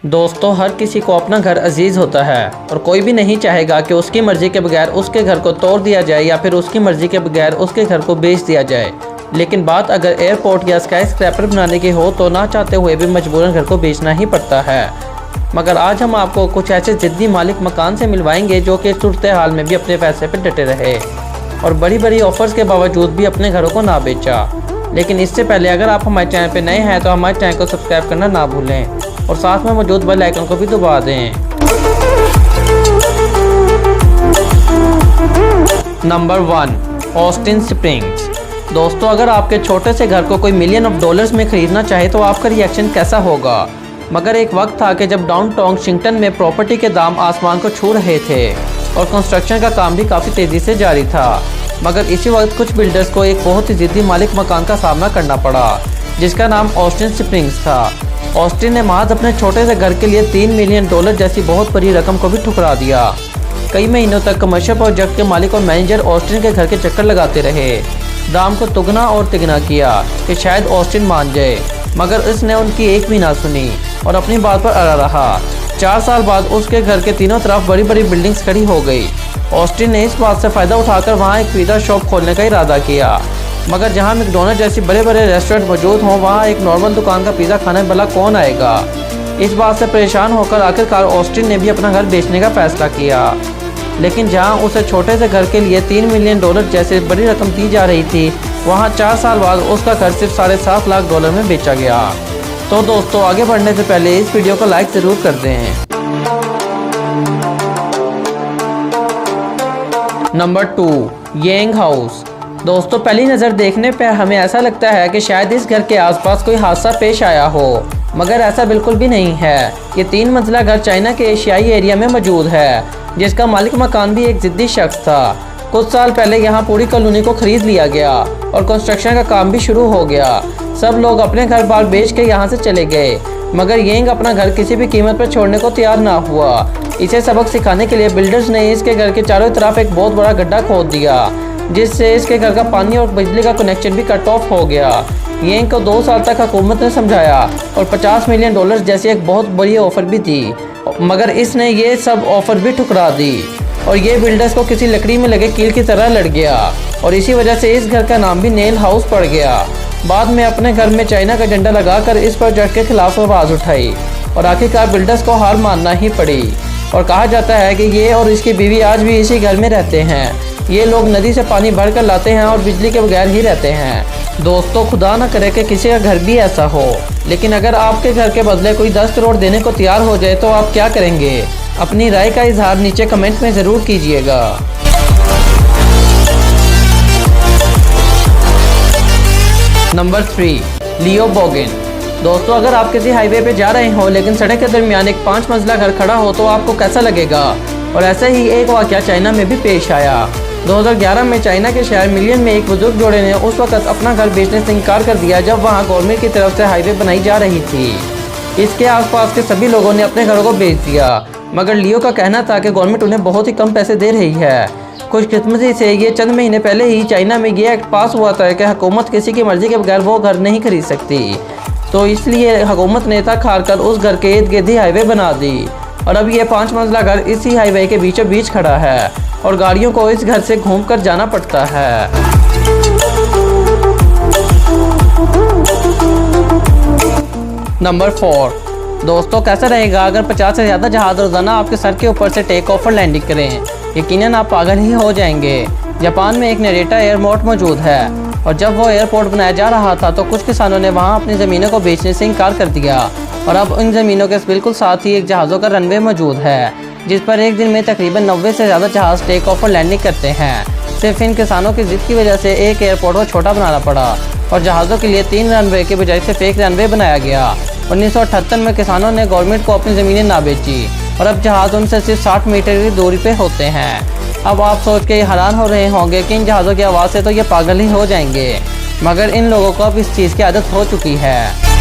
दोस्तों, हर किसी को अपना घर अजीज़ होता है और कोई भी नहीं चाहेगा कि उसकी मर्ज़ी के बगैर उसके घर को तोड़ दिया जाए या फिर उसकी मर्ज़ी के बगैर उसके घर को बेच दिया जाए। लेकिन बात अगर एयरपोर्ट या स्काई स्क्रैपर बनाने की हो तो ना चाहते हुए भी मजबूरन घर को बेचना ही पड़ता है। मगर आज हम आपको कुछ ऐसे ज़िद्दी मालिक मकान से मिलवाएंगे जो कि सूरत हाल में भी अपने पैसे पर डटे रहे और बड़ी बड़ी ऑफर्स के बावजूद भी अपने घरों को ना बेचा। लेकिन इससे पहले अगर आप हमारे चैनल पर नए हैं तो हमारे चैनल को सब्सक्राइब करना ना भूलें और साथ में मौजूद बेल आइकन को भी दबा दें। Number 1, Austin springs. दोस्तों, अगर आपके छोटे से घर को कोई $1 मिलियन में ख़रीदना चाहे तो आपका रिएक्शन कैसा होगा। मगर एक वक्त था कि जब डाउनटाउन वाशिंगटन में प्रॉपर्टी के दाम आसमान को छू रहे थे और कंस्ट्रक्शन का काम भी काफ़ी तेज़ी से जारी था। मगर इसी वक्त कुछ बिल्डर्स को एक बहुत ही ज़िद्दी मालिक मकान का सामना करना पड़ा जिसका नाम ऑस्टिन स्प्रिंग्स था। ऑस्टिन ने महज अपने छोटे से घर के लिए $3 मिलियन जैसी बहुत बड़ी रकम को भी ठुकरा दिया। कई महीनों तक कमर्शियल प्रोजेक्ट के मालिक और मैनेजर ऑस्टिन के घर के चक्कर लगाते रहे, दाम को तुगना और तिगना किया कि शायद ऑस्टिन मान जाए, मगर उसने उनकी एक भी ना सुनी और अपनी बात पर अड़ा रहा। 4 साल बाद उसके घर के तीनों तरफ बड़ी बड़ी बिल्डिंग्स खड़ी हो गई। ऑस्टिन ने इस बात से फ़ायदा उठाकर वहाँ एक पिज़्ज़ा शॉप खोलने का इरादा किया, मगर जहाँ मैकडॉनल्ड जैसी बड़े बड़े रेस्टोरेंट मौजूद हों वहाँ एक नॉर्मल दुकान का पिज़्ज़ा खाने भला कौन आएगा। इस बात से परेशान होकर आखिरकार ऑस्टिन ने भी अपना घर बेचने का फैसला किया। लेकिन जहाँ उसे छोटे से घर के लिए $3 मिलियन जैसे बड़ी रकम दी जा रही थी, वहाँ 4 साल बाद उसका घर सिर्फ $7.5 लाख में बेचा गया। तो दोस्तों, आगे बढ़ने से पहले इस वीडियो को लाइक ज़रूर कर दें। Number 2, Young house. दोस्तों, पहली नज़र देखने पर हमें ऐसा लगता है कि शायद इस घर के आसपास कोई हादसा पेश आया हो, मगर ऐसा बिल्कुल भी नहीं है। ये 3 मंजिला घर चाइना के एशियाई एरिया में मौजूद है जिसका मालिक मकान भी एक ज़िद्दी शख्स था। कुछ साल पहले यहाँ पूरी कॉलोनी को खरीद लिया गया और कंस्ट्रक्शन का काम भी शुरू हो गया। सब लोग अपने घर बार बेच के यहाँ से चले गए, मगर येंग अपना घर किसी भी कीमत पर छोड़ने को तैयार ना हुआ। इसे सबक सिखाने के लिए बिल्डर्स ने इसके घर के चारों तरफ एक बहुत बड़ा गड्ढा खोद दिया जिससे इसके घर का पानी और बिजली का कनेक्शन भी कट ऑफ हो गया। येंग को 2 साल तक हुकूमत ने समझाया और $50 मिलियन जैसी एक बहुत बड़ी ऑफर भी दी, मगर इसने ये सब ऑफर भी ठुकरा दी और ये बिल्डर्स को किसी लकड़ी में लगे कील की तरह लड़ गया और इसी वजह से इस घर का नाम भी नेल हाउस पड़ गया। बाद में अपने घर में चाइना का झंडा लगाकर इस प्रोजेक्ट के खिलाफ आवाज़ उठाई और आखिरकार बिल्डर्स को हार मानना ही पड़ी और कहा जाता है कि ये और इसकी बीवी आज भी इसी घर में रहते हैं। ये लोग नदी से पानी भर कर लाते हैं और बिजली के बगैर ही रहते हैं। दोस्तों, खुदा न करे कि किसी का घर भी ऐसा हो, लेकिन अगर आपके घर के बदले कोई 10 करोड़ देने को तैयार हो जाए तो आप क्या करेंगे? अपनी राय का इजहार नीचे कमेंट में ज़रूर कीजिएगा। नंबर 3, लियो बोगिन। दोस्तों, अगर आप किसी हाईवे पे जा रहे हो लेकिन सड़क के दरमियान एक 5 मंजिला घर खड़ा हो तो आपको कैसा लगेगा? और ऐसे ही एक वाक़या चाइना में भी पेश आया। 2011 में चाइना के शहर मिलियन में एक बुजुर्ग जोड़े ने उस वक्त अपना घर बेचने से इनकार कर दिया जब वहां गवर्नमेंट की तरफ से हाईवे बनाई जा रही थी। इसके आसपास के सभी लोगों ने अपने घरों को बेच दिया, मगर लियो का कहना था कि गवर्नमेंट उन्हें बहुत ही कम पैसे दे रही है। खुशकिस्मती से ये चंद महीने पहले ही चाइना में ये एक्ट पास हुआ था कि हुकूमत किसी की मर्जी के बगैर वो घर नहीं खरीद सकती, तो इसलिए हुकूमत ने था खार उस घर के इर्द गिर्द ही हाईवे बना दी और अब ये 5 मंजिला घर इसी हाईवे के बीचों बीच खड़ा है और गाड़ियों को इस घर से घूमकर जाना पड़ता है। नंबर 4, दोस्तों, कैसा रहेगा अगर 50 से ज़्यादा जहाज रोजाना आपके सर के ऊपर से टेक ऑफ और लैंडिंग करें? यकीनन आप पागल ही हो जाएंगे। जापान में एक नेरेटा एयरपोर्ट मौजूद है और जब वो एयरपोर्ट बनाया जा रहा था तो कुछ किसानों ने वहाँ अपनी ज़मीनों को बेचने से इनकार कर दिया और अब इन ज़मीनों के बिल्कुल साथ ही एक जहाज़ों का रनवे मौजूद है जिस पर एक दिन में तकरीबन 90 से ज़्यादा जहाज़ टेक ऑफ और लैंडिंग करते हैं। सिर्फ इन किसानों की जिद की वजह से एक एयरपोर्ट को छोटा बनाना पड़ा और जहाज़ों के लिए 3 रनवे के बजाय सिर्फ एक रनवे बनाया गया। 1978 में किसानों ने गवर्नमेंट को अपनी ज़मीनें ना बेची और अब जहाज़ उनसे सिर्फ 60 मीटर की दूरी पे होते हैं। अब आप सोच के हैरान हो रहे होंगे कि इन जहाज़ों की आवाज़ से तो ये पागल ही हो जाएंगे, मगर इन लोगों को अब इस चीज़ की आदत हो चुकी है।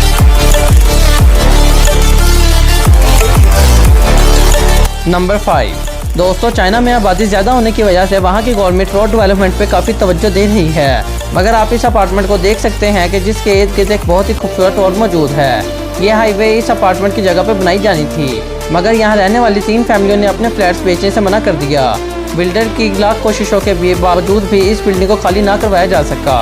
नंबर 5, दोस्तों, चाइना में आबादी ज़्यादा होने की वजह से वहाँ की गवर्नमेंट रोड डेवलपमेंट पे काफ़ी तवज्जो दे रही है, मगर आप इस अपार्टमेंट को देख सकते हैं कि जिसके इर्द गिर्द एक बहुत ही खूबसूरत रोड मौजूद है। ये हाईवे इस अपार्टमेंट की जगह पर बनाई जानी थी, मगर यहाँ रहने वाली 3 फैमिलियों ने अपने फ्लैट्स बेचने से मना कर दिया। बिल्डर की लाख कोशिशों के बावजूद भी इस बिल्डिंग को खाली ना करवाया जा सका,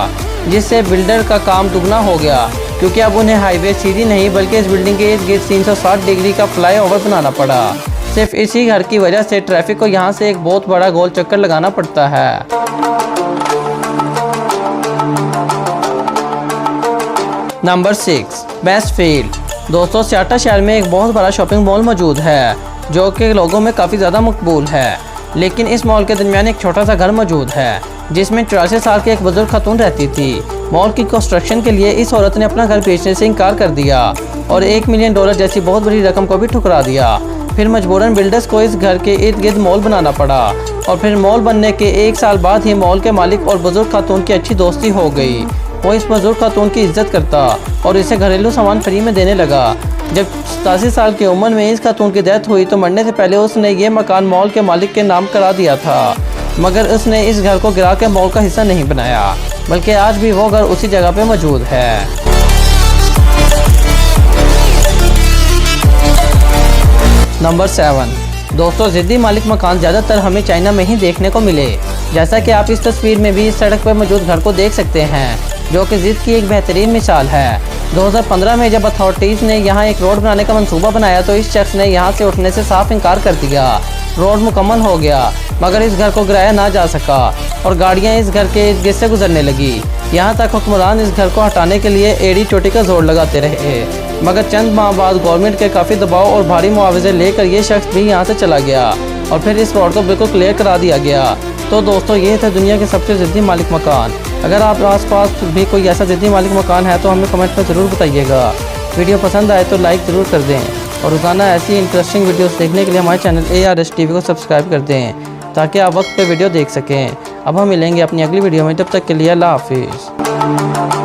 जिससे बिल्डर का काम दुगना हो गया, क्योंकि अब उन्हें हाईवे सीधी नहीं बल्कि इस बिल्डिंग के इर्द गिर्द 360 डिग्री का फ्लाईओवर बनाना पड़ा। सिर्फ इसी घर की वजह से ट्रैफिक को यहाँ से एक बहुत बड़ा गोल चक्कर लगाना पड़ता है। Number 6, Westfield. दोस्तों, सियाटल शहर में एक बहुत बड़ा शॉपिंग मॉल मौजूद है जो कि लोगों में काफ़ी ज़्यादा मकबूल है, लेकिन इस मॉल के दरमियान एक छोटा सा घर मौजूद है जिसमें 84 साल की एक बुजुर्ग खातून रहती थी। मॉल की कंस्ट्रक्शन के लिए इस औरत ने अपना घर बेचने से इनकार कर दिया और $1 मिलियन जैसी बहुत बड़ी रकम को भी ठुकरा दिया। फिर मजबूरन बिल्डर्स को इस घर के इर्द गिर्द मॉल बनाना पड़ा और फिर मॉल बनने के 1 साल बाद ही मॉल के मालिक और बुजुर्ग खातून की अच्छी दोस्ती हो गई। वो इस बुजुर्ग खातून की इज्जत करता और इसे घरेलू सामान फ्री में देने लगा। जब 87 साल की उम्र में इस खातून की डेथ हुई तो मरने से पहले उसने ये मकान मॉल के मालिक के नाम करा दिया था, मगर उसने इस घर को गिरा के मॉल का हिस्सा नहीं बनाया, बल्कि आज भी वो घर उसी जगह पे मौजूद है। नंबर 7, दोस्तों, ज़िद्दी मालिक मकान ज़्यादातर हमें चाइना में ही देखने को मिले, जैसा कि आप इस तस्वीर में भी इस सड़क पर मौजूद घर को देख सकते हैं, जो कि ज़िद की एक बेहतरीन मिसाल है। 2015 में जब अथॉरिटीज़ ने यहाँ एक रोड बनाने का मंसूबा बनाया तो इस शख्स ने यहाँ से उठने से साफ इनकार कर दिया। रोड मुकम्मल हो गया, मगर इस घर को गिराया ना जा सका और गाड़ियाँ इस घर के इर्द गिर्द से गुजरने लगी। यहाँ तक हुक्मरान इस घर को हटाने के लिए एड़ी चोटी का जोर लगाते रहे, मगर चंद माह बाद गवर्नमेंट के काफ़ी दबाव और भारी मुआवजे लेकर ये शख्स भी यहाँ से चला गया और फिर इस रोड को बिल्कुल क्लियर करा दिया गया। तो दोस्तों, ये थे दुनिया के सबसे ज़िद्दी मालिक मकान। अगर आप आसपास भी कोई ऐसा ज़िद्दी मालिक मकान है तो हमें कमेंट में ज़रूर बताइएगा। वीडियो पसंद आए तो लाइक ज़रूर कर दें और रोज़ाना ऐसी इंटरेस्टिंग वीडियोस देखने के लिए हमारे चैनल ARS TV को सब्सक्राइब कर दें, ताकि आप वक्त पे वीडियो देख सकें। अब हम मिलेंगे अपनी अगली वीडियो में, तब तक के लिए अल्लाह हाफिज़।